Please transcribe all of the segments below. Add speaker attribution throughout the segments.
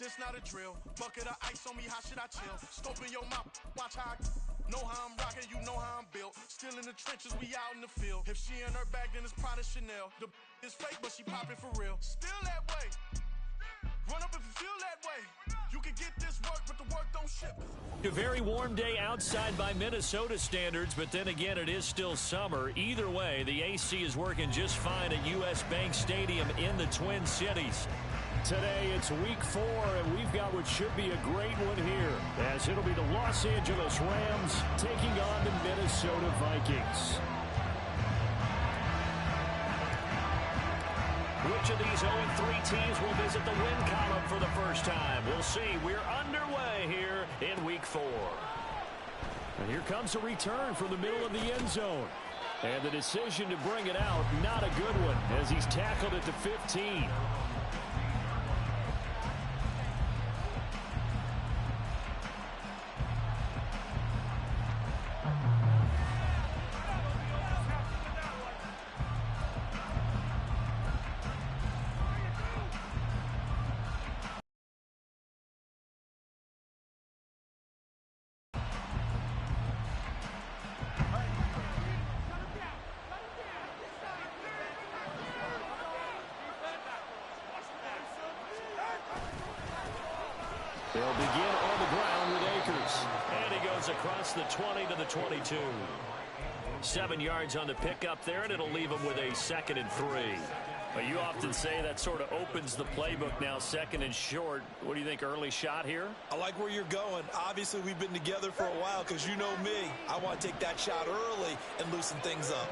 Speaker 1: This not a drill. Bucket of ice on me, how should I chill? Scope in your mouth, watch how I know how I'm rocking, you know how I'm built. Still in the trenches, we out in the field. If she in her bag, then it's Prada Chanel. The is fake, but she popping for real. Still that way. Run up if you feel that way. You can get this work, but the work don't ship.
Speaker 2: A very warm day outside by Minnesota standards, but then again, it is still summer. Either way, the AC is working just fine at U.S. Bank Stadium in the Twin Cities. Today, it's week 4, and we've got what should be a great one here, as it'll be the Los Angeles Rams taking on the Minnesota Vikings. Which of these 0-3 teams will visit the win column for the first time? We'll see. We're underway here in week 4. And here comes a return from the middle of the end zone. And the decision to bring it out, not a good one, as he's tackled at the 15. They'll begin on the ground with Akers. And he goes across the 20 to the 22. 7 yards on the pickup there, and it'll leave him with a 2nd and 3. But you often say that sort of opens the playbook now, 2nd and short. What do you think, early shot here?
Speaker 3: I like where you're going. Obviously, we've been together for a while because you know me. I want to take that shot early and loosen things up.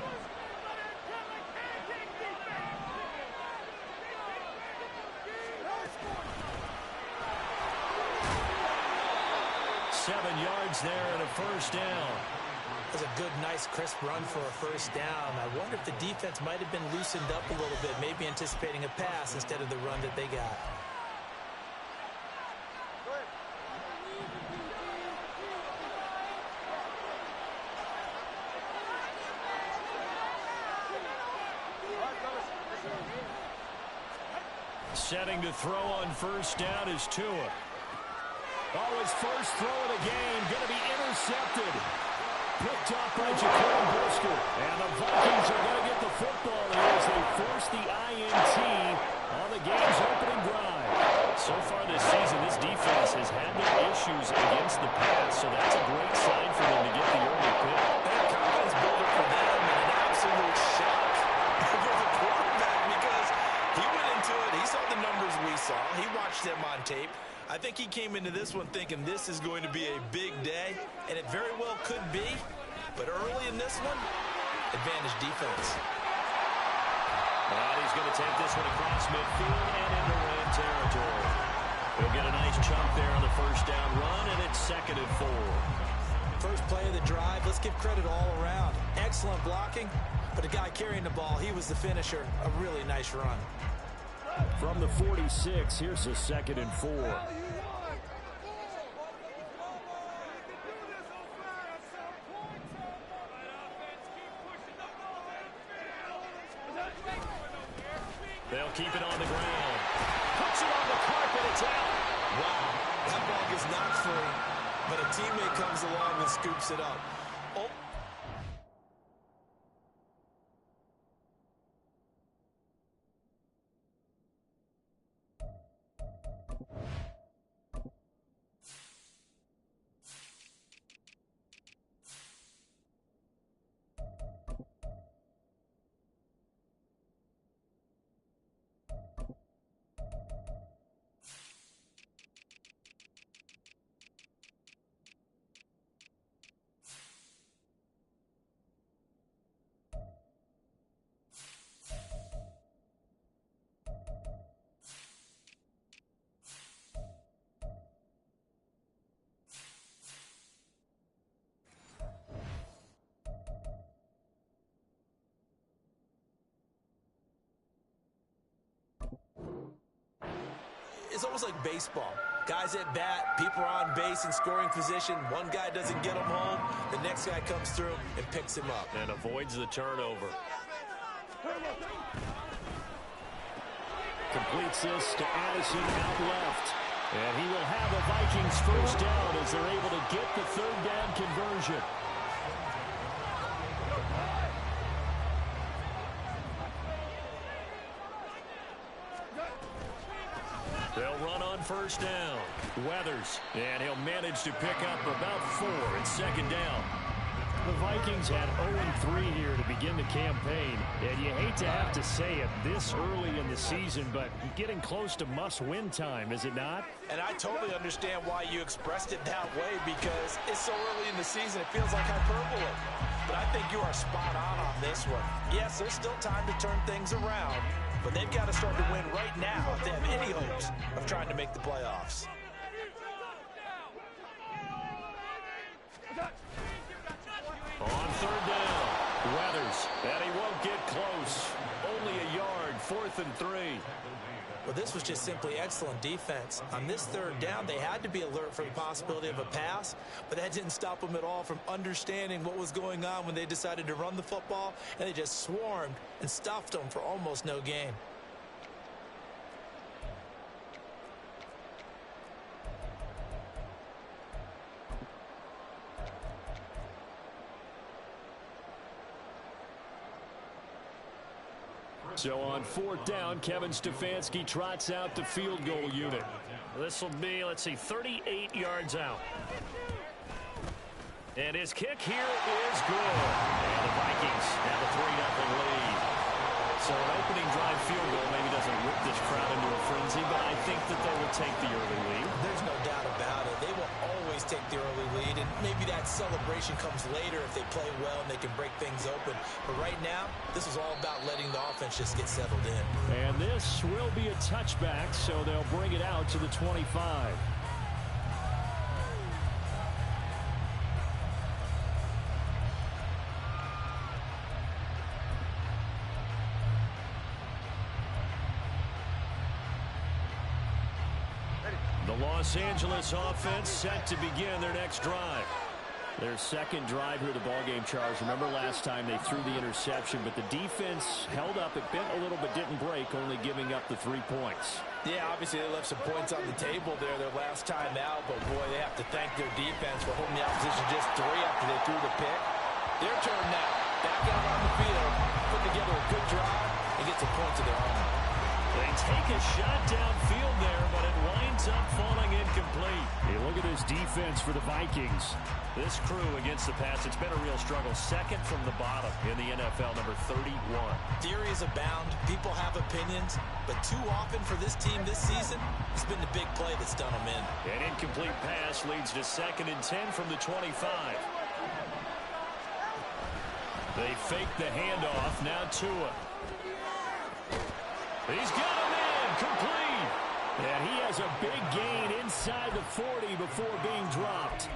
Speaker 2: Seven yards there and a first down.
Speaker 4: That was a good, nice, crisp run for a first down. I wonder if the defense might have been loosened up a little bit, maybe anticipating a pass instead of the run that they got.
Speaker 2: Setting to throw on first down is Tua. Oh, his first throw of the game going to be intercepted. Picked up by Jacoby Bristol. And the Vikings are going to get the football here as they force the INT on the game's opening drive. So far this season, this defense has had their issues against the pass, so that's a great sign for them to get the early pick.
Speaker 3: That confidence builder for them and an absolute shock for the quarterback because he went into it. He saw the numbers we saw. He watched them on tape. I think he came into this one thinking this is going to be a big day, and it very well could be. But early in this one, advantage defense.
Speaker 2: And he's going to take this one across midfield and into Ram territory. He'll get a nice chunk there on the first down run, and it's 2nd and 4.
Speaker 4: First play of the drive, let's give credit all around. Excellent blocking, but the guy carrying the ball, he was the finisher. A really nice run.
Speaker 2: From the 46, here's a 2nd and 4. They'll keep it on the ground. Puts it on the carpet, it's out.
Speaker 3: Wow, that ball is not free, but a teammate comes along and scoops it up. Oh. It's almost like baseball. Guys at bat, people are on base in scoring position. One guy doesn't get him home. The next guy comes through and picks him up.
Speaker 2: And avoids the turnover. Completes this to Addison out left. And he will have a Vikings first down as they're able to get the third down conversion. They'll run on first down. Weathers, and he'll manage to pick up about 4 in second down. The Vikings had 0-3 here to begin the campaign, and you hate to have to say it this early in the season, but getting close to must-win time, is it not?
Speaker 4: And I totally understand why you expressed it that way, because it's so early in the season, it feels like hyperbole. But I think you are spot on this one. Yes, there's still time to turn things around, but they've got to start to win right now if they have any hopes of trying to make the playoffs.
Speaker 2: On third down, Weathers, and he won't get close. Only a yard, 4th and 3.
Speaker 4: Well, this was just simply excellent defense. On this third down, they had to be alert for the possibility of a pass, but that didn't stop them at all from understanding what was going on when they decided to run the football, and they just swarmed and stuffed them for almost no gain.
Speaker 2: So on 4th down, Kevin Stefanski trots out the field goal unit. This will be, let's see, 38 yards out. And his kick here is good. And the Vikings have a 3-0 lead. So an opening drive field goal maybe doesn't whip this crowd into a frenzy, but I think that they will take the early lead.
Speaker 4: There's no doubt about it. They will always take the early lead, and maybe that celebration comes later if they play well and they can break things open. But right now, this is all about letting the offense just get settled in.
Speaker 2: And this will be a touchback, so they'll bring it out to the 25. The Los Angeles offense set to begin their next drive. Their second drive here of the ballgame, Charles. Remember last time they threw the interception, but the defense held up. It bent a little but didn't break, only giving up the 3 points.
Speaker 4: Yeah, obviously they left some points on the table there their last time out, but boy, they have to thank their defense for holding the opposition just 3 after they threw the pick. Their turn now. Back out on the field, put together a good drive, and get some points of their own.
Speaker 2: They take a shot downfield there, but it winds up falling incomplete. Hey, look at this defense for the Vikings. This crew against the pass, it's been a real struggle. Second from the bottom in the NFL, number 31.
Speaker 4: Theories abound. People have opinions. But too often for this team this season, it's been the big play that's done them in.
Speaker 2: An incomplete pass leads to 2nd and 10 from the 25. They fake the handoff. Now Tua. He's got him in, complete. And he has a big gain inside the 40 before being dropped.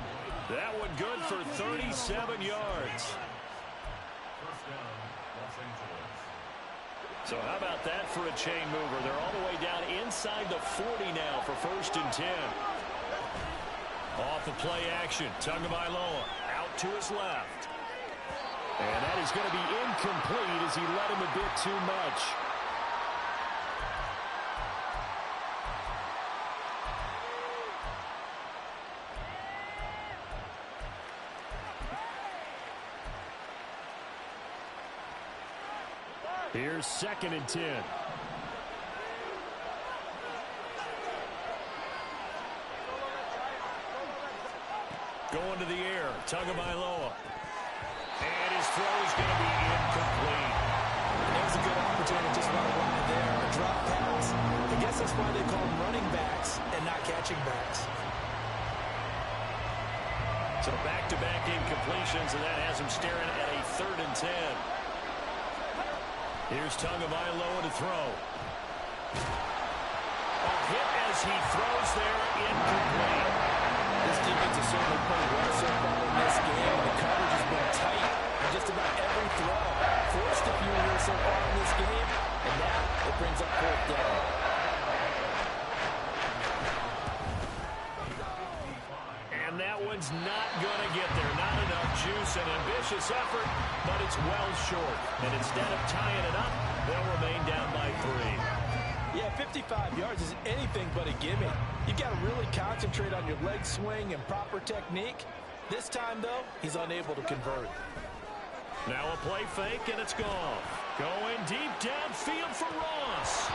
Speaker 2: That one good for 37 yards. So how about that for a chain mover? They're all the way down inside the 40 now for 1st and 10. Off the play action, Tagovailoa out to his left. And that is going to be incomplete as he led him a bit too much. Here's 2nd and 10. Going to the air, Tagovailoa. And his throw is going to be incomplete.
Speaker 4: That was a good opportunity just run wide there. A drop pass. I guess that's why they call them running backs and not catching backs.
Speaker 2: So back-to-back incompletions, and that has him staring at a 3rd and 10. Here's Tagovailoa to throw. A hit as he throws there, incomplete.
Speaker 4: This defense has certainly played well so far in this game. The coverage has been tight on just about every throw. Forced a few here so far in this game, and now it brings up 4th down.
Speaker 2: And that one's not going to get there. Not enough juice, an ambitious effort, but it's well short. And instead of tying it up, they'll remain down by 3.
Speaker 4: Yeah, 50 55 yards is anything but a gimme. You got to really concentrate on your leg swing and proper technique. This time, though, he's unable to convert.
Speaker 2: Now a play fake, and it's gone. Going deep downfield for Ross.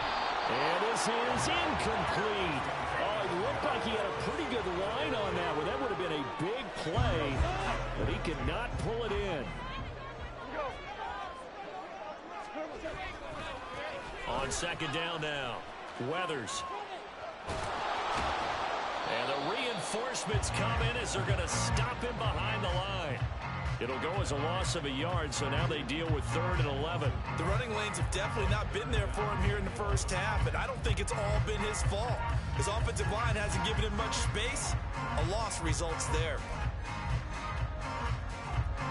Speaker 2: And this is incomplete. Oh, it looked like he had a pretty good line on that one. That would have been a big play, but he could not pull it in. On second down now, Weathers. And the reinforcements come in as they're going to stop him behind the line. It'll go as a loss of a yard, so now they deal with 3rd and 11.
Speaker 3: The running lanes have definitely not been there for him here in the first half, and I don't think it's all been his fault. His offensive line hasn't given him much space. A loss results there.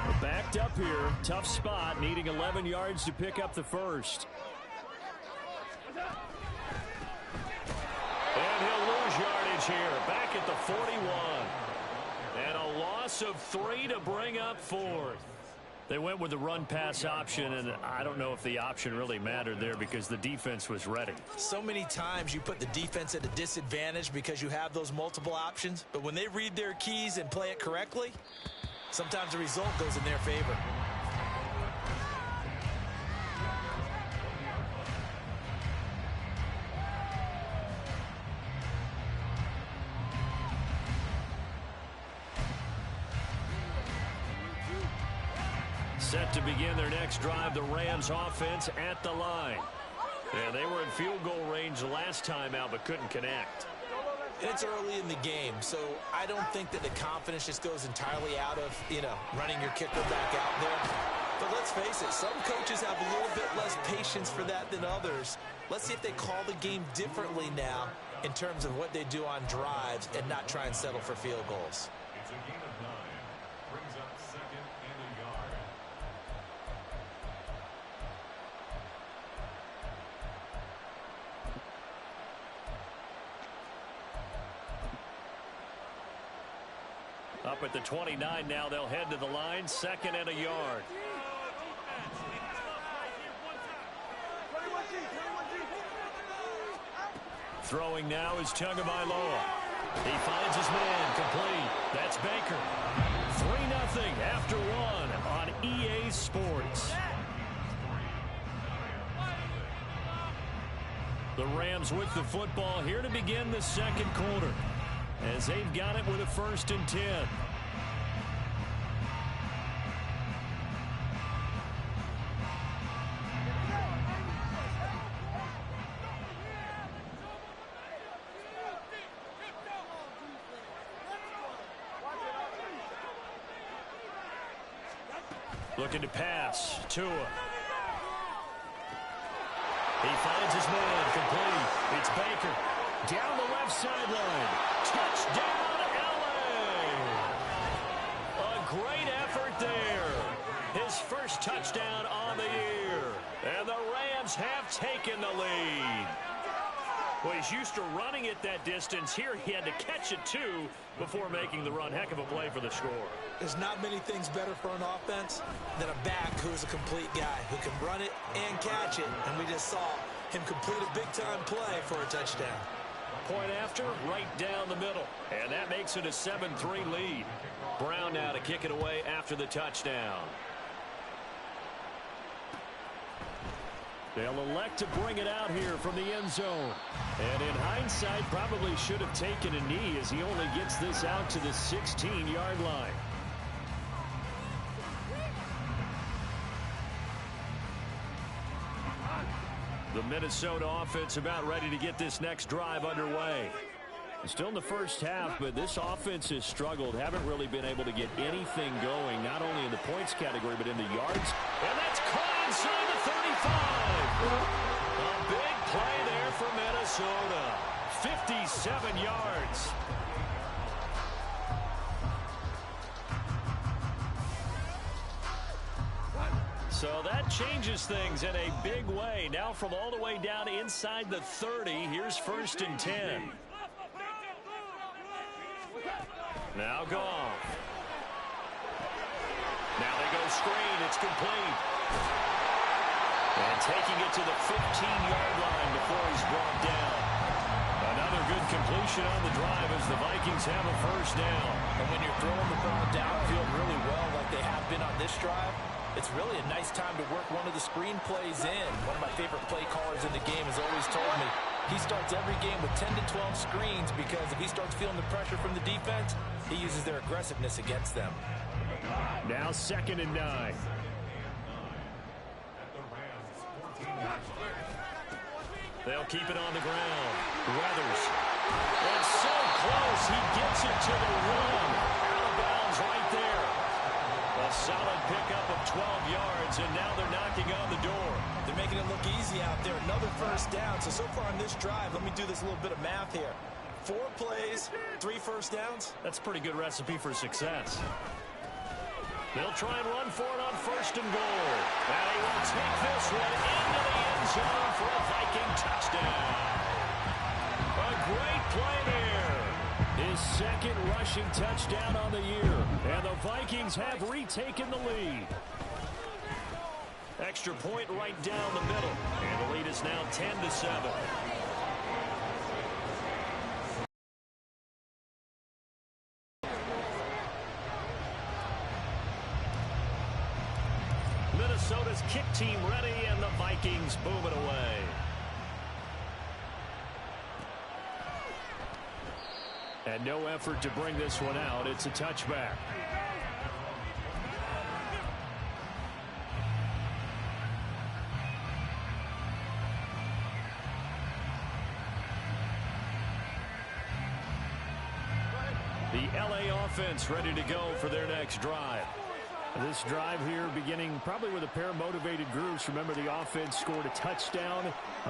Speaker 2: We're backed up here. Tough spot, needing 11 yards to pick up the first. And he'll lose yardage here, back at the 41. And a loss of 3 to bring up 4th. They went with the run-pass option, and I don't know if the option really mattered there because the defense was ready.
Speaker 3: So many times you put the defense at a disadvantage because you have those multiple options, but when they read their keys and play it correctly, sometimes the result goes in their favor.
Speaker 2: Set to begin their next drive, the Rams offense at the line. And they were in field goal range last time out, but couldn't connect.
Speaker 3: And it's early in the game, so I don't think that the confidence just goes entirely out of, running your kicker back out there. But let's face it, some coaches have a little bit less patience for that than others. Let's see if they call the game differently now in terms of what they do on drives and not try and settle for field goals.
Speaker 5: It's a game of 9. Brings up 2nd and a yard.
Speaker 2: Up at the 29 now, they'll head to the line, 2nd and a yard. Throwing now is Tagovailoa. He finds his man, complete. That's Baker. 3-0 after 1 on EA Sports. The Rams with the football here to begin the second quarter, as they've got it with a 1st and 10. Looking to pass. Tua. He finds his man, complete. It's Baker. Down the left sideline. Touchdown, LA! A great effort there. His first touchdown on the year. And the Rams have taken the lead. Well, he's used to running it that distance. Here he had to catch it, too, before making the run. Heck of a play for the score.
Speaker 3: There's not many things better for an offense than a back who's a complete guy who can run it and catch it. And we just saw him complete a big-time play for a touchdown.
Speaker 2: Point after, right down the middle. And that makes it a 7-3 lead. Brown now to kick it away after the touchdown. They'll elect to bring it out here from the end zone. And in hindsight, probably should have taken a knee as he only gets this out to the 16-yard line. The Minnesota offense about ready to get this next drive underway. Still in the first half, but this offense has struggled. Haven't really been able to get anything going, not only in the points category, but in the yards. And that's caught inside the 35. A big play there for Minnesota. 57 yards. So that changes things in a big way. Now from all the way down inside the 30, here's 1st and 10. Now gone. Now they go screen. It's complete. And taking it to the 15-yard line before he's brought down. connection on the drive as the Vikings have a first down.
Speaker 4: And when you're throwing the ball downfield really well like they have been on this drive, it's really a nice time to work one of the screen plays in. One of my favorite play callers in the game has always told me he starts every game with 10 to 12 screens because if he starts feeling the pressure from the defense, he uses their aggressiveness against them.
Speaker 2: Now 2nd and 9. They'll keep it on the ground. Weathers. It's so close. He gets it to the run. Out of bounds right there. A solid pickup of 12 yards, and now they're knocking on the door.
Speaker 4: They're making it look easy out there. Another first down. So far on this drive, let me do this little bit of math here. 4 plays, 3 first downs.
Speaker 2: That's a pretty good recipe for success. They'll try and run for it on 1st and goal. And he will take this one into the end zone for a Viking touchdown. A great play there. His 2nd rushing touchdown on the year. And the Vikings have retaken the lead. Extra point right down the middle. And the lead is now 10-7. Minnesota's kick team ready, and the Vikings boom it away. And no effort to bring this one out. It's a touchback. The LA offense ready to go for their next drive. This drive here beginning probably with a pair of motivated groups. Remember, the offense scored a touchdown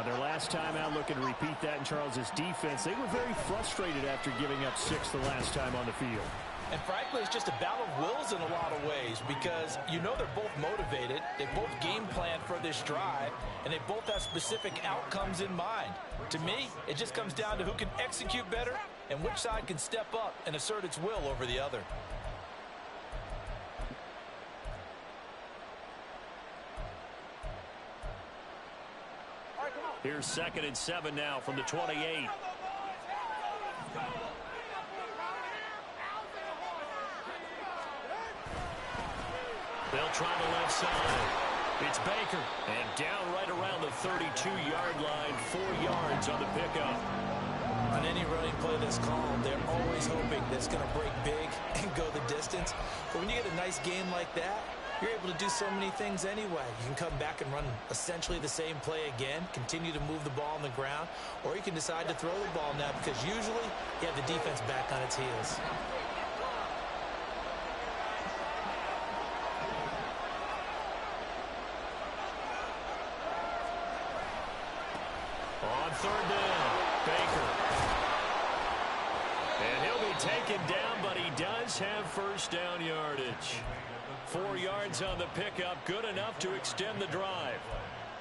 Speaker 2: their last time out. Looking to repeat that in Charles's defense. They were very frustrated after giving up 6 the last time on the field.
Speaker 4: And frankly, it's just a battle of wills in a lot of ways because you know they're both motivated. They both game plan for this drive, and they both have specific outcomes in mind. To me, it just comes down to who can execute better and which side can step up and assert its will over the other.
Speaker 2: Here's 2nd and 7 now from the 28. They'll try the left side. It's Baker. And down right around the 32-yard line. 4 yards on the pickup.
Speaker 4: On any running play that's called, they're always hoping that it's going to break big and go the distance. But when you get a nice gain like that, you're able to do so many things anyway. You can come back and run essentially the same play again, continue to move the ball on the ground, or you can decide to throw the ball now because usually you have the defense back on its heels.
Speaker 2: On 3rd down, Baker. And he'll be taken down, but he does have first down yardage. 4 yards on the pickup, good enough to extend the drive.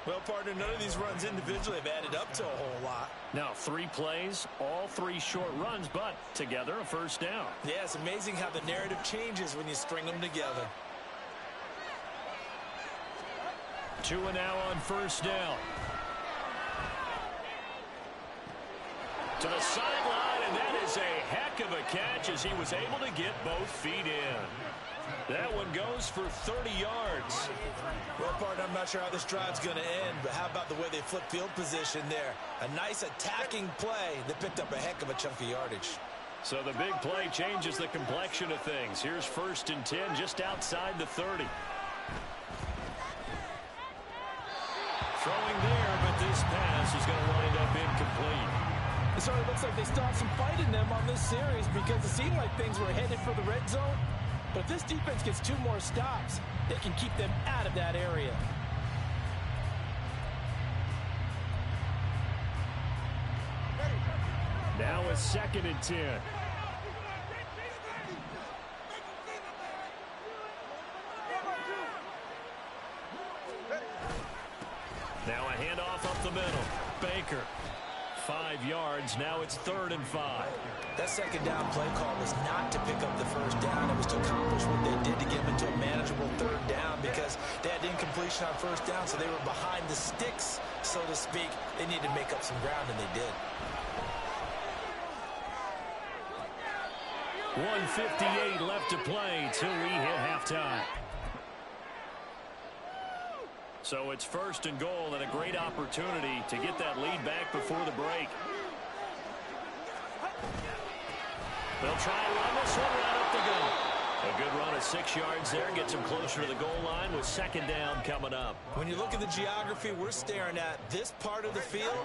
Speaker 4: Well, partner, none of these runs individually have added up to a whole lot.
Speaker 2: Now 3 plays, all 3 short runs, but together a first down.
Speaker 4: Yeah, it's amazing how the narrative changes when you string them together.
Speaker 2: 2 and now on 1st down. To the sideline, and that is a heck of a catch as he was able to get both feet in. That one goes for 30 yards.
Speaker 4: Well, partner, I'm not sure how this drive's going to end, but how about the way they flip field position there? A nice attacking play that picked up a heck of a chunk of yardage.
Speaker 2: So the big play changes the complexion of things. Here's 1st and 10 just outside the 30. Throwing there, but this pass is going to wind up incomplete.
Speaker 4: It sort of looks like they still have some fight in them on this series because it seemed like things were headed for the red zone. But if this defense gets 2 more stops, they can keep them out of that area.
Speaker 2: Now a 2nd and 10. Now a handoff up the middle. Baker. 5 yards. Now it's 3rd and 5.
Speaker 4: That 2nd down play call was not to pick up the first down. It was to accomplish what they did to get them into a manageable 3rd down because they had incompletion on 1st down, so they were behind the sticks, so to speak. They needed to make up some ground, and they did.
Speaker 2: 1:58 left to play till we hit halftime. So it's 1st and goal and a great opportunity to get that lead back before the break. They'll try and run this one right up the goal. A good run of 6 yards there. Gets them closer to the goal line with 2nd down coming up.
Speaker 4: When you look at the geography we're staring at, this part of the field,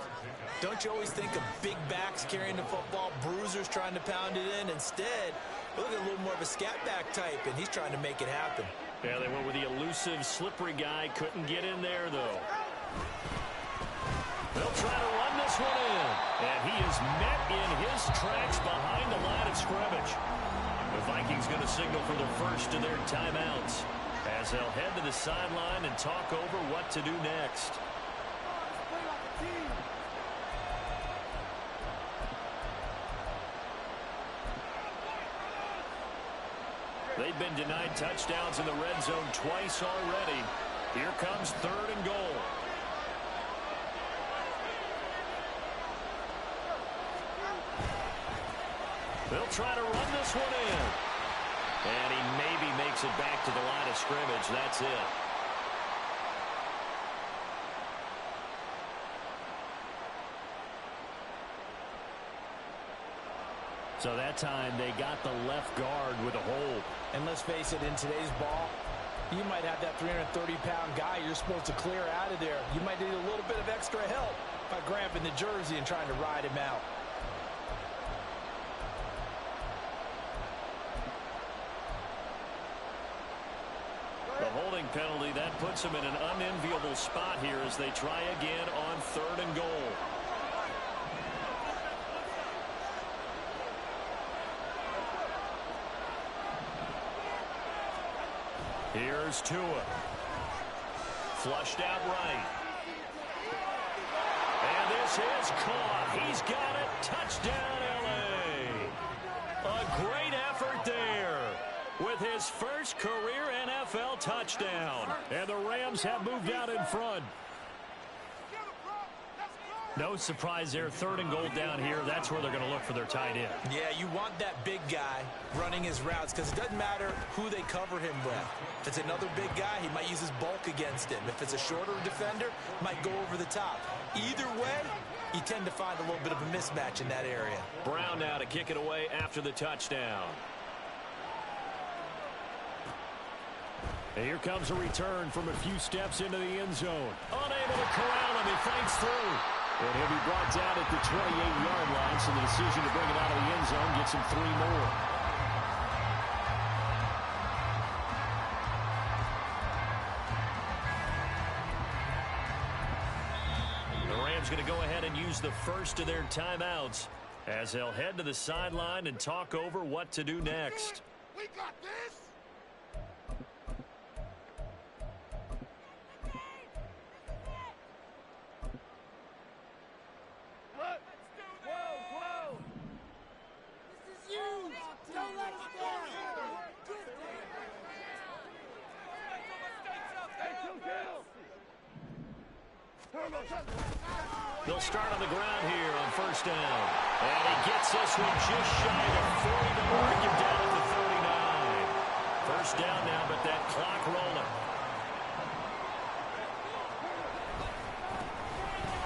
Speaker 4: don't you always think of big backs carrying the football, bruisers trying to pound it in? Instead, look at a little more of a scat back type, and he's trying to make it happen.
Speaker 2: Yeah, they went with the elusive, slippery guy. Couldn't get in there, though. They'll try to run this one in. And he is met in his tracks behind the line of scrimmage. The Vikings going to signal for the first of their timeouts as they'll head to the sideline and talk over what to do next. They've been denied touchdowns in the red zone twice already. Here comes 3rd and goal. They'll try to run this one in. And he maybe makes it back to the line of scrimmage. That's it. So that time they got the left guard with a hold.
Speaker 4: And let's face it, in today's ball, you might have that 330-pound guy you're supposed to clear out of there. You might need a little bit of extra help by grabbing the jersey and trying to ride him out.
Speaker 2: The holding penalty, that puts them in an unenviable spot here as they try again on 3rd and goal. Here's Tua. Flushed out right. And this is caught. He's got it. Touchdown, L.A. A great effort there with his first career NFL touchdown. And the Rams have moved out in front. No surprise there. 3rd and goal down here. That's where they're going to look for their tight end.
Speaker 4: Yeah, you want that big guy running his routes because it doesn't matter who they cover him with. If it's another big guy, he might use his bulk against him. If it's a shorter defender, might go over the top. Either way, you tend to find a little bit of a mismatch in that area.
Speaker 2: Brown now to kick it away after the touchdown. And here comes a return from a few steps into the end zone. Unable to corral him. He fights through. And he'll be brought down at the 28-yard line, so the decision to bring it out of the end zone gets him 3 more. The Rams going to go ahead and use the first of their timeouts as they'll head to the sideline and talk over what to do next.
Speaker 1: We got this.
Speaker 2: They'll start on the ground here on 1st down. And he gets this one just shy of 40 to mark him down at the 39. 1st down now, but that clock rolling.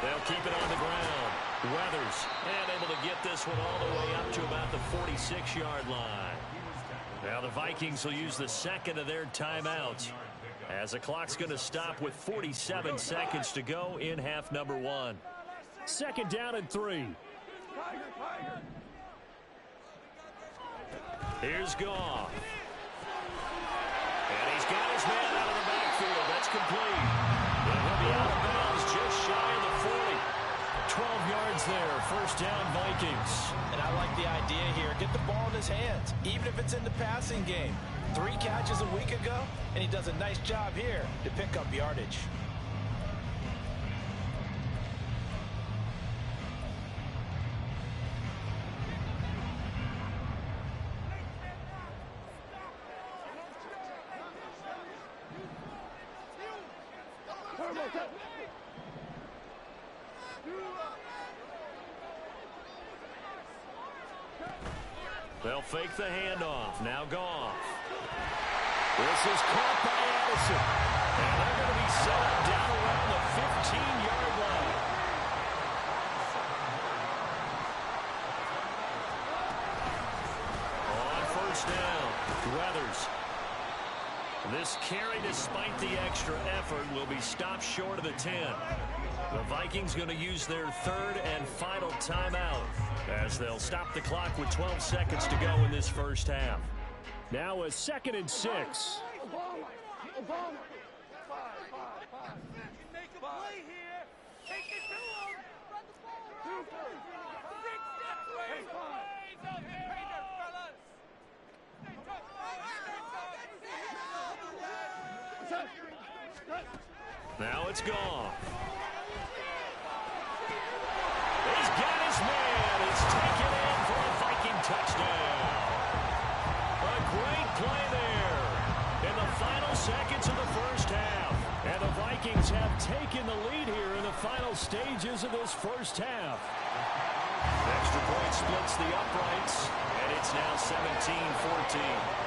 Speaker 2: They'll keep it on the ground. Weathers, and able to get this one all the way up to about the 46-yard line. Now the Vikings will use the 2nd of their timeouts, as the clock's going to stop with 47 seconds to go in half number 1. 2nd down and 3. Here's Goff. And he's got his man out of the backfield. That's complete. And he'll be out of bounds just shy of the 40. 12 yards there. 1st down, Vikings.
Speaker 4: And I like the idea here. Get the ball in his hands, even if it's in the passing game. 3 catches a week ago, and he does a nice job here to pick up yardage.
Speaker 2: They'll fake the handoff. Now Goff. This is caught by Addison. And they're going to be set up down around the 15-yard line. On first down, Weathers. This carry, despite the extra effort, will be stopped short of the 10. The Vikings going to use their third and final timeout as they'll stop the clock with 12 seconds to go in this first half. Now a 2nd and 6.
Speaker 6: Make a play here. Take it to him. Run the ball. 6 steps away. Ways up here, fellas.
Speaker 2: Now it's gone. He's got his man. It's taken in for a Viking touchdown. A great play there in the final seconds of the first half. And the Vikings have taken the lead here in the final stages of this first half. Extra point splits the uprights, and it's now 17-14.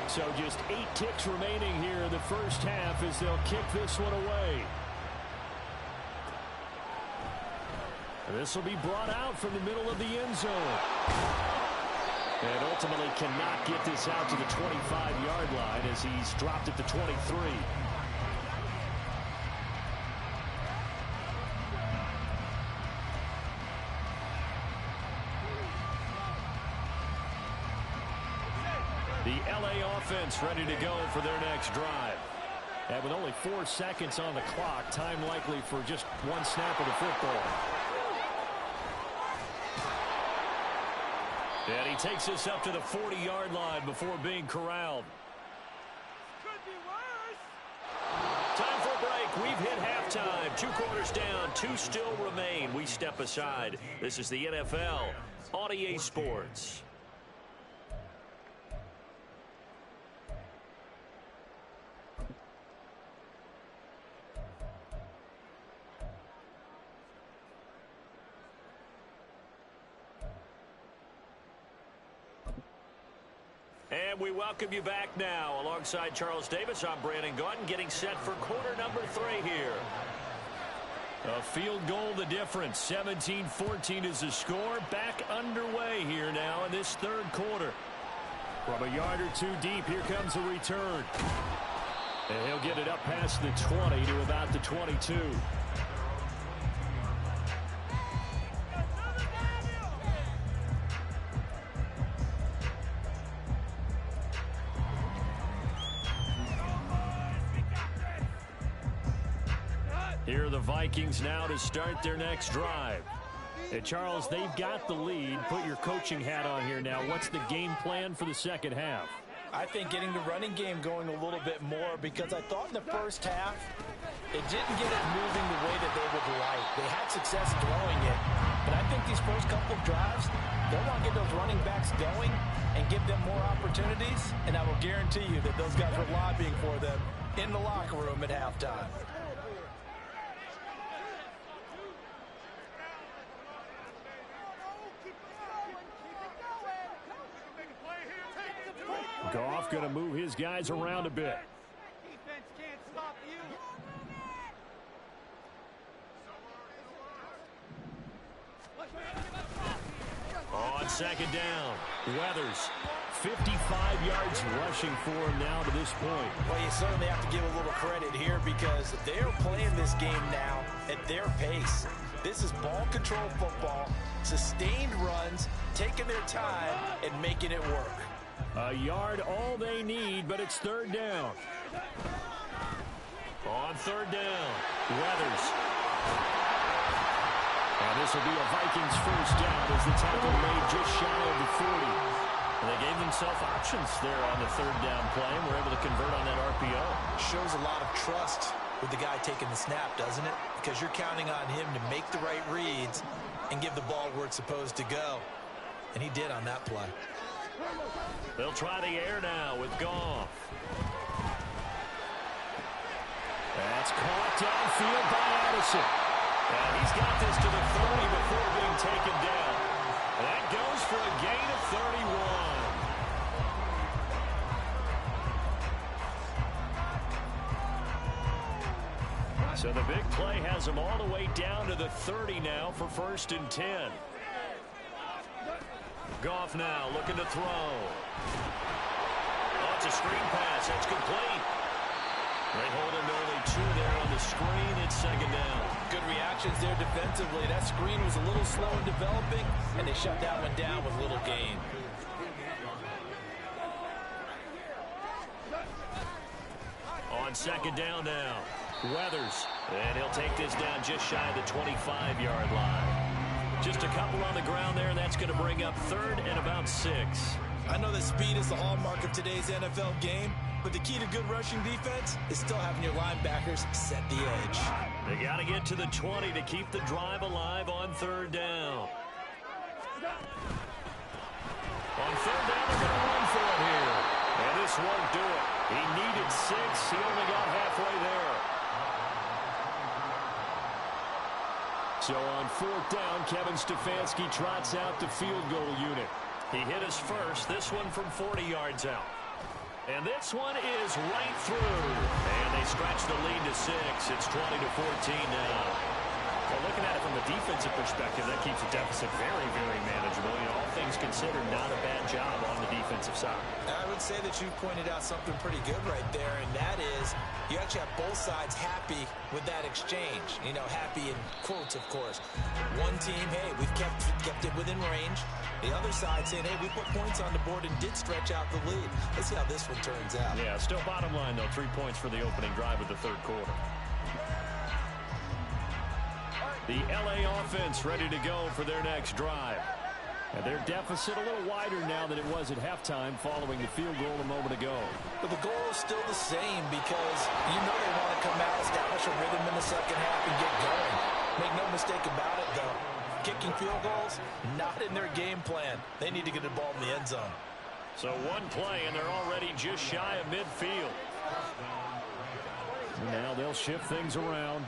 Speaker 2: So just 8 ticks remaining here in the first half as they'll kick this one away. This will be brought out from the middle of the end zone. And ultimately cannot get this out to the 25-yard line as he's dropped at the 23. The LA offense ready to go for their next drive. And with only 4 seconds on the clock, time likely for just one snap of the football. And he takes this up to the 40-yard line before being corralled.
Speaker 6: Could be worse.
Speaker 2: Time for a break. We've hit halftime. 2 quarters down. 2 still remain. We step aside. This is the NFL on EA Sports. And we welcome you back now. Alongside Charles Davis, I'm Brandon Gaudin, getting set for quarter number 3 here. A field goal the difference. 17-14 is the score. Back underway here now in this third quarter. From a yard or 2 deep, here comes a return. And he'll get it up past the 20 to about the 22. Here are the Vikings now to start their next drive. And Charles, they've got the lead. Put your coaching hat on here now. What's the game plan for the second half?
Speaker 4: I think getting the running game going a little bit more, because I thought in the first half it didn't get it moving the way that they would like. They had success throwing it, but I think these first couple of drives, they'll want to get those running backs going and give them more opportunities, and I will guarantee you that those guys were lobbying for them in the locker room at halftime.
Speaker 2: Goff going to move his guys around a bit.
Speaker 6: Defense can't stop you.
Speaker 2: On second down, Weathers, 55 yards rushing for him now to this point.
Speaker 4: Well, you certainly have to give a little credit here because they're playing this game now at their pace. This is ball control football, sustained runs, taking their time and making it work.
Speaker 2: A yard all they need, but it's third down. On third down, Weathers. And this will be a Vikings first down as the tackle made just shy of the 40. And they gave themselves options there on the third down play and were able to convert on that RPO.
Speaker 4: Shows a lot of trust with the guy taking the snap, doesn't it? Because you're counting on him to make the right reads and give the ball where it's supposed to go. And he did on that play.
Speaker 2: They'll try the air now with Goff. That's caught downfield by Addison. And he's got this to the 30 before being taken down. That goes for a gain of 31. So the big play has him all the way down to the 30 now for 1st and 10. Goff now looking to throw. Oh, it's a screen pass. That's complete. They hold him to only 2 there on the screen. It's 2nd down.
Speaker 4: Good reactions there defensively. That screen was a little slow in developing, and they shut that one down with little gain.
Speaker 2: On 2nd down now, Weathers. And he'll take this down just shy of the 25-yard line. Just a couple on the ground there, and that's going to bring up 3rd and about 6.
Speaker 4: I know that speed is the hallmark of today's NFL game, but the key to good rushing defense is still having your linebackers set the edge.
Speaker 2: They got to get to the 20 to keep the drive alive on 3rd down. On 3rd down, they're going to run for it here. And this won't do it. He needed 6. He only got halfway there. So on 4th down, Kevin Stefanski trots out the field goal unit. He hit his first, this one from 40 yards out. And this one is right through. And they stretch the lead to 6. It's 20-14 now. Well, looking at it from a defensive perspective, that keeps the deficit very, very manageable. You know, all things considered, not a bad job on the defensive side.
Speaker 4: I would say that you pointed out something pretty good right there, and that is you actually have both sides happy with that exchange. You know, happy in quotes, of course. One team, hey, we've kept it within range. The other side saying, hey, we put points on the board and did stretch out the lead. Let's see how this one turns out.
Speaker 2: Yeah, still bottom line, though, 3 points for the opening drive of the 3rd quarter. The LA offense ready to go for their next drive. And their deficit a little wider now than it was at halftime following the field goal a moment ago.
Speaker 4: But the goal is still the same because you know they want to come out, establish a rhythm in the 2nd half, and get going. Make no mistake about it, though. Kicking field goals, not in their game plan. They need to get the ball in the end zone.
Speaker 2: So one play, and they're already just shy of midfield. Now they'll shift things around.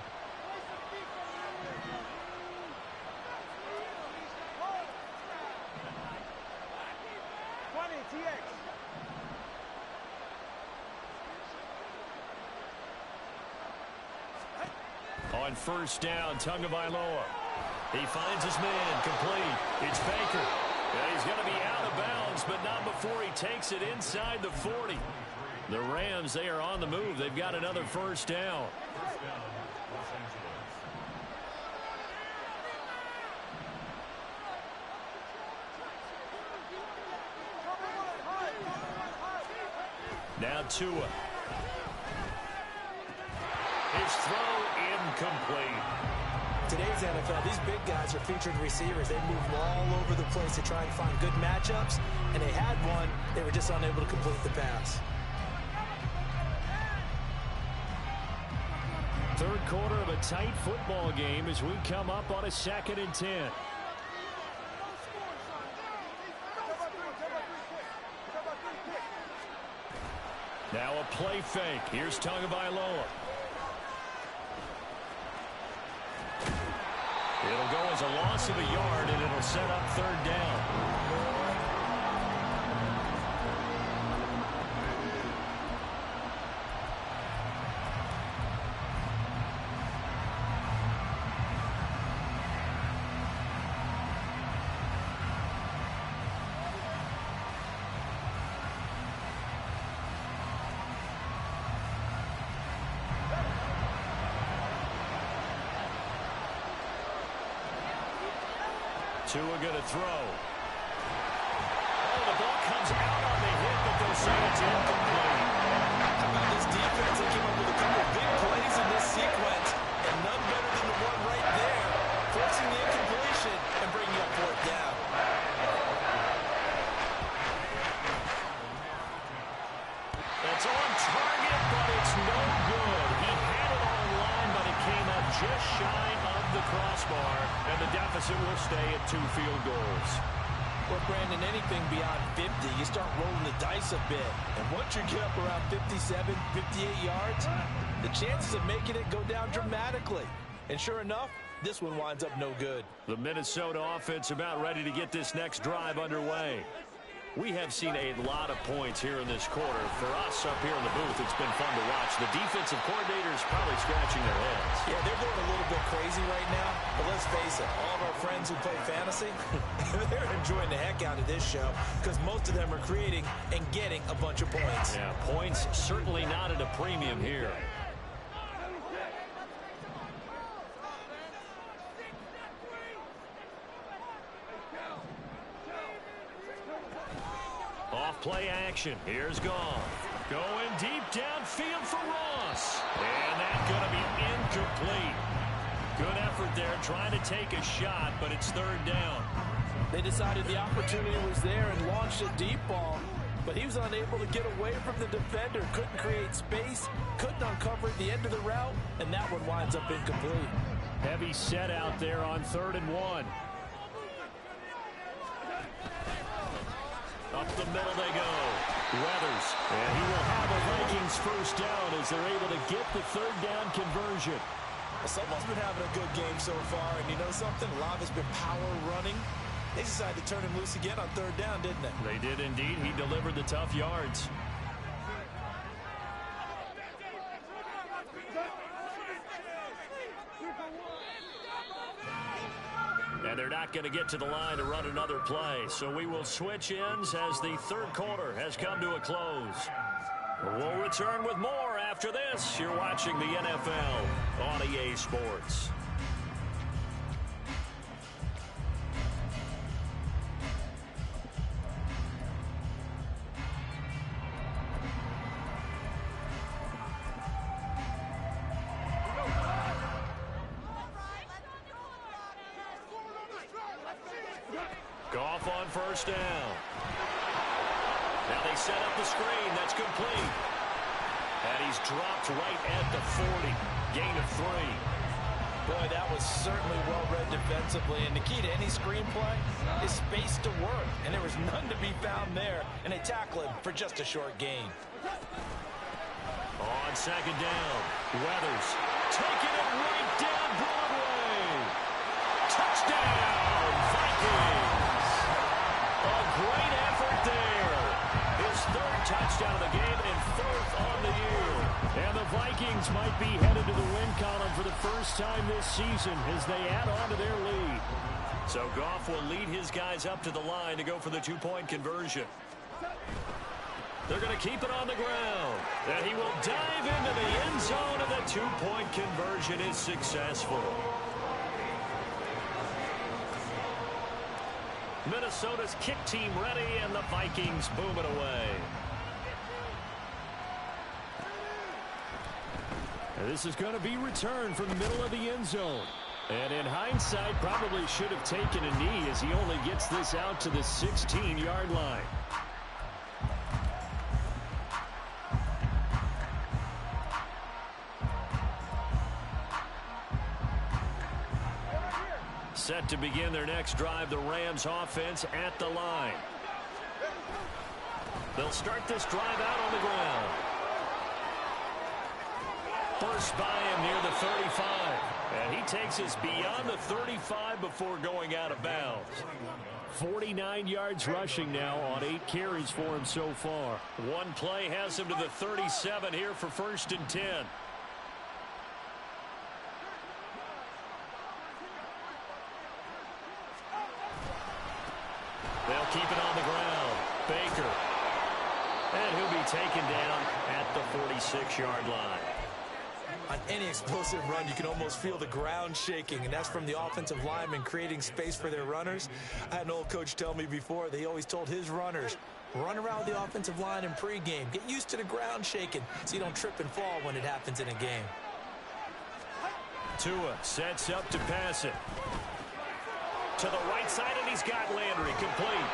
Speaker 2: On 1st down, Tagovailoa. He finds his man, complete. It's Baker. And he's going to be out of bounds, but not before he takes it inside the 40. The Rams, they are on the move. They've got another 1st down. Now Tua. His throw incomplete.
Speaker 4: Today's NFL, these big guys are featured receivers. They move all over the place to try and find good matchups, and they had one. They were just unable to complete the pass.
Speaker 2: 3rd quarter of a tight football game as we come up on a 2nd and 10. Now a play fake. Here's Tagovailoa. It'll go as a loss of a yard, and it'll set up 3rd down. Tua going to throw. Oh, the ball comes out on the hit, but they'll say it's incomplete.
Speaker 4: How about this defense? They came up with a couple of big plays in this sequence, and none better than the one right there, forcing the incompletion and bringing up 4th down.
Speaker 2: It's on target, but it's no good. He had it on line, but it came up just shy of the crossbar, and the deficit will stay at 2 field goals.
Speaker 4: Well, Brandon, anything beyond 50, you start rolling the dice a bit. And once you get up around 57, 58 yards, the chances of making it go down dramatically. And sure enough, this one winds up no good.
Speaker 2: The Minnesota offense about ready to get this next drive underway. We have seen a lot of points here in this quarter. For us up here in the booth, it's been fun to watch. The defensive coordinators probably scratching their heads.
Speaker 4: Yeah, they're going a little bit crazy right now. But let's face it, all of our friends who play fantasy, they're enjoying the heck out of this show because most of them are creating and getting a bunch of points.
Speaker 2: Yeah, points certainly not at a premium here. Off-play action. Here's Goff. Going deep downfield for Ross. And that's going to be incomplete. Good effort there trying to take a shot, but it's third down.
Speaker 4: They decided the opportunity was there and launched a deep ball, but he was unable to get away from the defender. Couldn't create space, couldn't uncover the end of the route, and that one winds up incomplete.
Speaker 2: Heavy set out there on 3rd and 1. Up the middle they go. Weathers. And he will have a Vikings first down as they're able to get the 3rd down conversion.
Speaker 4: Well, someone's been having a good game so far, and you know something? A lot has been power running. They decided to turn him loose again on 3rd down, didn't they?
Speaker 2: They did indeed. He delivered the tough yards. And they're not going to get to the line to run another play. So we will switch ends as the 3rd quarter has come to a close. We'll return with more after this. You're watching the NFL on EA Sports. Goff on first down. Now they set up the screen. That's complete. And he's dropped right at the 40. Gain of 3.
Speaker 4: Boy, that was certainly well-read defensively. And the key to any screenplay is space to work. And there was none to be found there. And they tackle him for just a short gain.
Speaker 2: On 2nd down, Weathers taking it right down Broadway. Touchdown, Vikings. A great effort there. His 3rd touchdown of the game and 4th on the year. And the Vikings might be headed to the win column for the first time this season as they add on to their lead. So Goff will lead his guys up to the line to go for the 2-point conversion. They're going to keep it on the ground. And he will dive into the end zone, and the 2-point conversion is successful. Minnesota's kick team ready, and the Vikings boom it away. And this is going to be returned from the middle of the end zone. And in hindsight, probably should have taken a knee as he only gets this out to the 16-yard line. Set to begin their next drive, the Rams offense at the line. They'll start this drive out on the ground. First by him near the 35. And he takes us beyond the 35 before going out of bounds. 49 yards rushing now on 8 carries for him so far. One play has him to the 37 here for 1st and 10. They'll keep it on the ground. Baker. And he'll be taken down at the 46-yard line.
Speaker 4: On any explosive run, you can almost feel the ground shaking, and that's from the offensive linemen creating space for their runners. I had an old coach tell me before, they always told his runners, run around the offensive line in pregame. Get used to the ground shaking so you don't trip and fall when it happens in a game.
Speaker 2: Tua sets up to pass it. To the right side, and he's got Landry complete.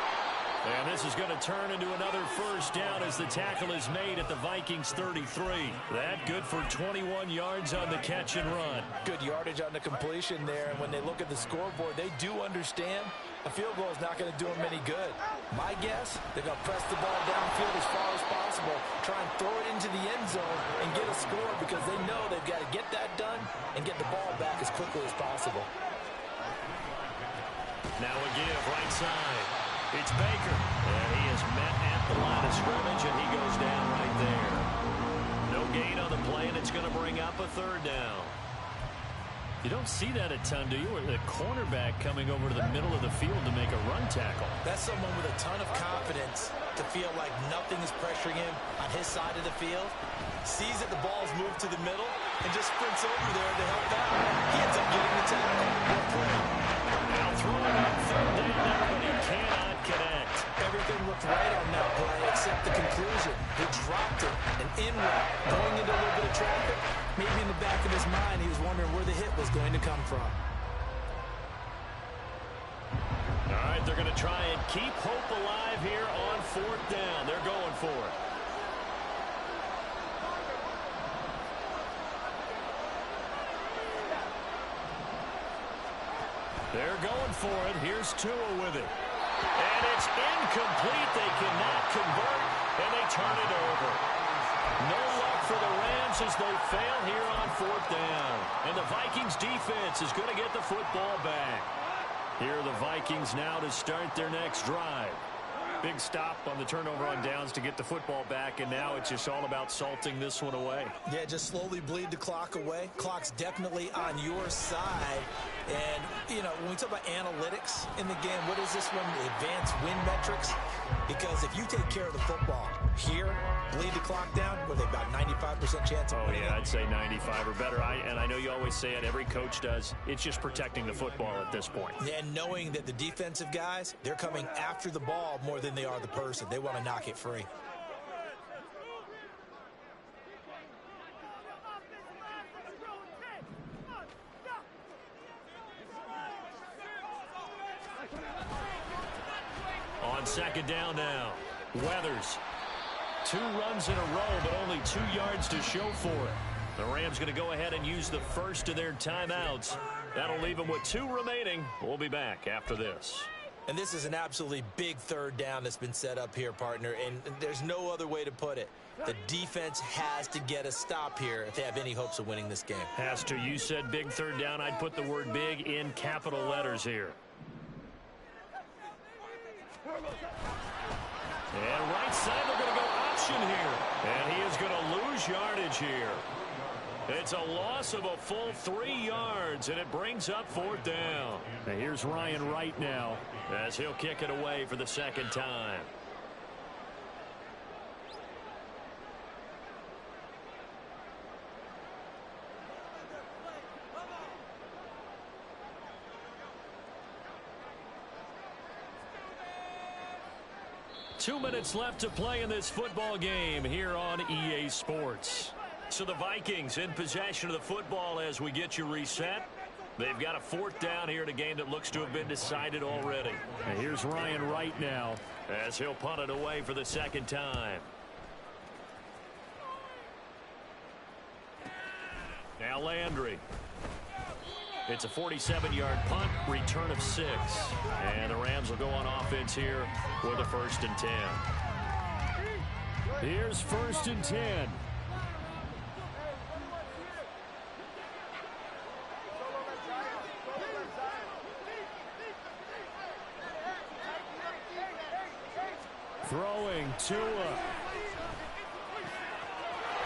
Speaker 2: And this is going to turn into another first down as the tackle is made at the Vikings 33. That good for 21 yards on the catch and run.
Speaker 4: Good yardage on the completion there, and when they look at the scoreboard, they do understand a field goal is not going to do them any good. My guess, they're going to press the ball downfield as far as possible, try and throw it into the end zone and get a score because they know they've got to get that done and get the ball back as quickly as possible.
Speaker 2: side. It's Baker. And he is met at the line of scrimmage, and he goes down right there. No gain on the play, and it's going to bring up a third down. You don't see that a ton, do you? Or the cornerback coming over to the middle of the field to make a run tackle.
Speaker 4: That's someone with a ton of confidence to feel like nothing is pressuring him on his side of the field. Sees that the ball's moved to the middle and just sprints over there to help out. He ends up getting the tackle. What play.
Speaker 2: Now throwing on third down there, but he cannot connect.
Speaker 4: Everything looked right on that play except the conclusion. He dropped it, an in route, going into a little bit of traffic. Maybe in the back of his mind, he was wondering where the hit was going to come from.
Speaker 2: All right, they're going to try and keep hope alive here on fourth down. They're going for it. They're going for it. Here's Tua with it. And it's incomplete. They cannot convert, and they turn it over. No luck for the Rams as they fail here on fourth down. And the Vikings defense is going to get the football back. Here are the Vikings now to start their next drive. Big stop on the turnover on downs to get the football back, and now it's just all about salting this one away.
Speaker 4: Yeah, just slowly bleed the clock away. Clock's definitely on your side. And, you know, when we talk about analytics in the game, what is this one? Advanced win metrics? Because if you take care of the football here, bleed the clock down, with about 95% chance of winning.
Speaker 2: Oh, yeah, I'd say 95 or better. And I know you always say it, every coach does. It's just protecting the football at this point.
Speaker 4: And knowing that the defensive guys, they're coming after the ball more than they are the person. They want to knock it free.
Speaker 2: On second down now, Weathers. 2 runs in a row, but only 2 yards to show for it. The Rams going to go ahead and use the first of their timeouts. That'll leave them with 2 remaining. We'll be back after this.
Speaker 4: And this is an absolutely big third down that's been set up here, partner, and there's no other way to put it. The defense has to get a stop here if they have any hopes of winning this game.
Speaker 2: Has to. You said big third down. I'd put the word big in capital letters here. And right side, they're going to go option here. And he is going to lose yardage here. It's a loss of a full 3 yards, and it brings up fourth down. And here's Ryan Wright now as he'll kick it away for the second time. Two minutes left to play in this football game here on EA Sports. So the Vikings in possession of the football as we get you reset. They've got a fourth down here in a game that looks to have been decided already. And here's Ryan Wright now as he'll punt it away for the second time. Now Landry. It's a 47-yard punt, return of 6. And the Rams will go on offense here with a 1st and 10. Here's 1st and 10. Throwing Tua.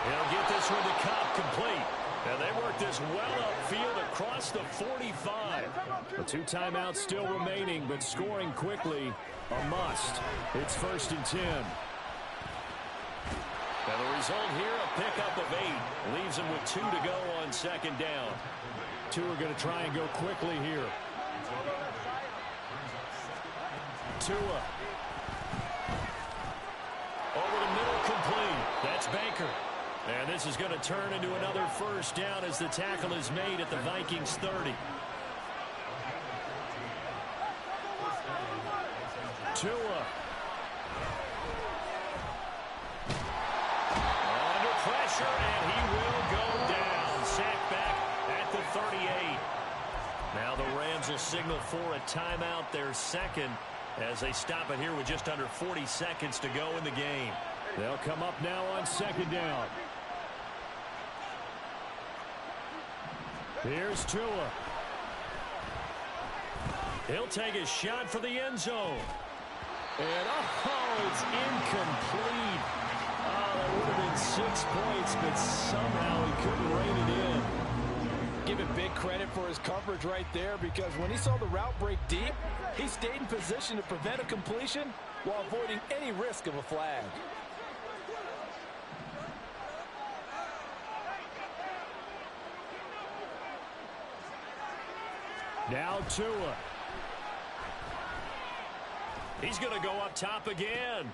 Speaker 2: He'll get this one to Cobb complete. And they work this well upfield across the 45. The 2 timeouts still remaining, but scoring quickly a must. It's 1st and 10. And the result here, a pickup of 8. Leaves him with 2 to go on second down. 2 are going to try and go quickly here. Tua. Over the middle, complete. That's Baker. And this is going to turn into another 1st down as the tackle is made at the Vikings 30. Tua. Under pressure, and he will go down. Sacked back at the 38. Now the Rams will signal for a timeout, their second, as they stop it here with just under 40 seconds to go in the game. They'll come up now on second down. Here's Tua. He'll take a shot for the end zone. And, it's incomplete. Oh, that would have been 6 points, but somehow he couldn't rein it in.
Speaker 4: Give it big credit for his coverage right there, because when he saw the route break deep, he stayed in position to prevent a completion while avoiding any risk of a flag.
Speaker 2: Now Tua. He's going to go up top again.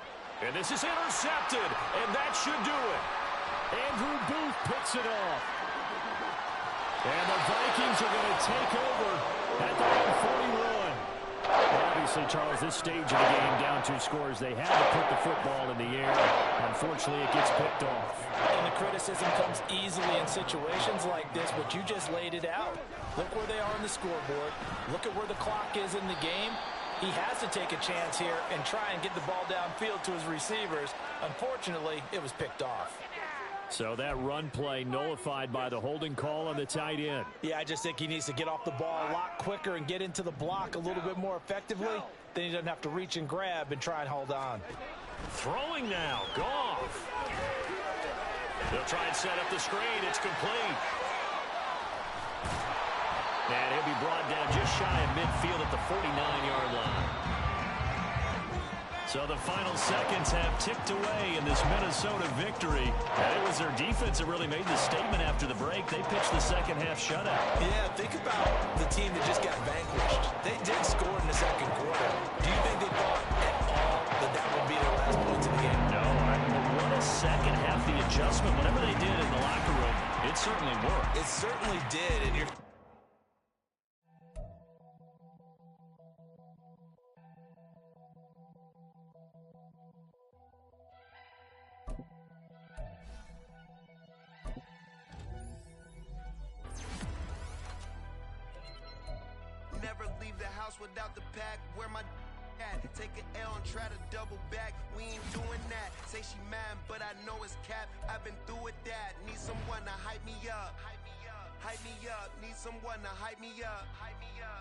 Speaker 2: And this is intercepted, and that should do it. Andrew Booth picks it off. And the Vikings are going to take over at their own 41. Obviously, Charles, this stage of the game, down 2 scores, they had to put the football in the air. Unfortunately, it gets picked off.
Speaker 4: And the criticism comes easily in situations like this, but you just laid it out. Look where they are on the scoreboard. Look at where the clock is in the game. He has to take a chance here and try and get the ball downfield to his receivers. Unfortunately, it was picked off.
Speaker 2: So that run play nullified by the holding call on the tight end.
Speaker 4: Yeah, I just think he needs to get off the ball a lot quicker and get into the block a little bit more effectively. Then he doesn't have to reach and grab and try and hold on.
Speaker 2: Throwing now, Goff. They'll try and set up the screen. It's complete. And he'll be brought down just shy of midfield at the 49-yard line. So the final seconds have ticked away in this Minnesota victory. And it was their defense that really made the statement after the break. They pitched the second half shutout.
Speaker 3: Yeah, think about the team that just got vanquished. They did score in the second quarter. Do you think they thought at all that that would be their last points of the game?
Speaker 2: No, what a second half, the adjustment, whatever they did in the locker room, it certainly worked.
Speaker 3: It certainly did, and you're...
Speaker 7: Never leave the house without the pack. Where my at? Take an L and try to double back. We ain't doing that. Say she mad, but I know it's cap. I've been through with that. Need someone to hype me up. Hype me up. Need someone to hype me up.